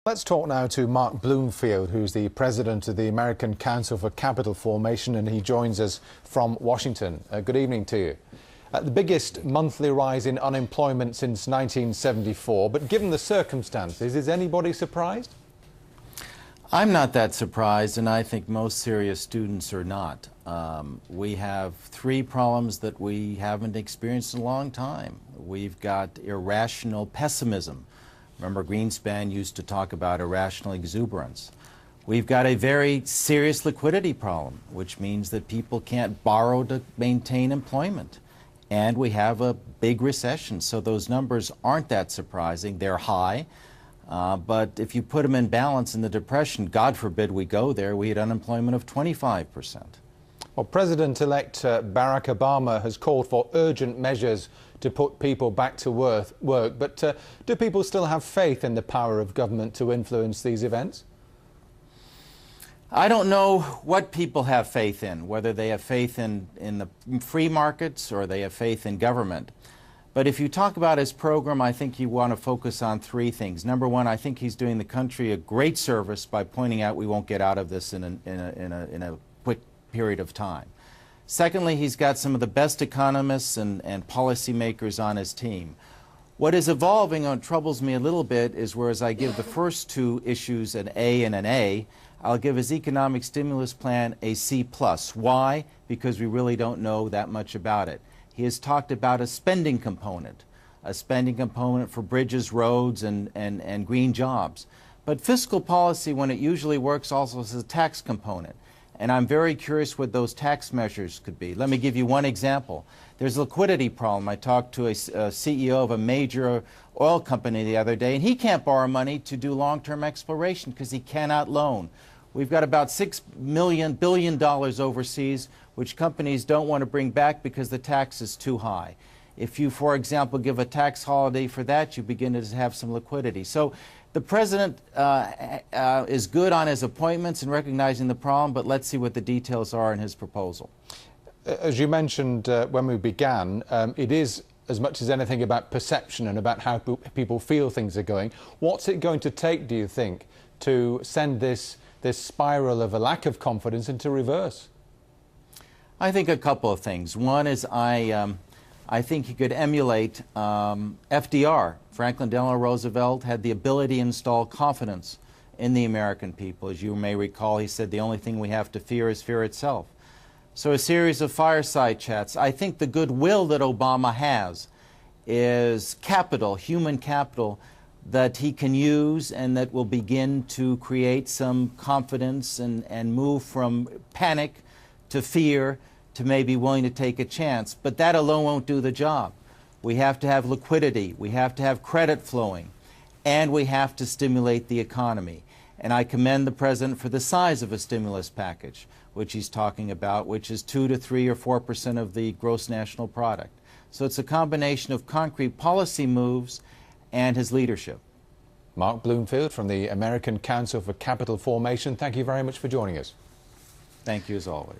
Let's talk now to Mark Bloomfield, who's the president of the American Council for Capital Formation, and he joins us from Washington. Good evening to you. The biggest monthly rise in unemployment since 1974, but given the circumstances, is anybody surprised? I'm not that surprised, and I think most serious students are not. We have three problems that we haven't experienced in a long time. We've got irrational pessimism. Remember, Greenspan used to talk about irrational exuberance. We've got a very serious liquidity problem, which means that people can't borrow to maintain employment. And we have a big recession, so those numbers aren't that surprising. They're high, but if you put them in balance in the Depression, God forbid we go there, we had unemployment of 25%. Well, President-elect Barack Obama has called for urgent measures to put people back to work, but do people still have faith in the power of government to influence these events? I don't know what people have faith in, whether they have faith in the free markets or they have faith in government. But if you talk about his program, I think you want to focus on three things. Number one, I think he's doing the country a great service by pointing out we won't get out of this in a quick period of time. Secondly, he's got some of the best economists and policymakers on his team. What is evolving and troubles me a little bit is whereas I give the first two issues an A and an A, I'll give his economic stimulus plan a C+. Why? Because we really don't know that much about it. He has talked about a spending component for bridges, roads, and green jobs. But fiscal policy, when it usually works, also has a tax component. And I'm very curious what those tax measures could be. Let me give you one example. There's a liquidity problem. I talked to a CEO of a major oil company the other day, and he can't borrow money to do long-term exploration because he cannot loan. We've got about $6 billion overseas, which companies don't want to bring back because the tax is too high. If you, for example, give a tax holiday for that, you begin to have some liquidity. So the president is good on his appointments and recognizing the problem, but let's see what the details are in his proposal. As you mentioned when we began, it is as much as anything about perception and about how people feel things are going. What's it going to take, do you think, to send this spiral of a lack of confidence into reverse? I think a couple of things. One is I think he could emulate FDR. Franklin Delano Roosevelt had the ability to install confidence in the American people. As you may recall, he said the only thing we have to fear is fear itself. So a series of fireside chats. I think the goodwill that Obama has is capital, human capital, that he can use and that will begin to create some confidence and move from panic to fear to maybe willing to take a chance. But that alone won't do the job. We have to have liquidity, we have to have credit flowing, and we have to stimulate the economy. And I commend the president for the size of a stimulus package, which he's talking about, which is 2 to 3 or 4% of the gross national product. So it's a combination of concrete policy moves and his leadership. Mark Bloomfield from the American Council for Capital Formation, thank you very much for joining us. Thank you as always.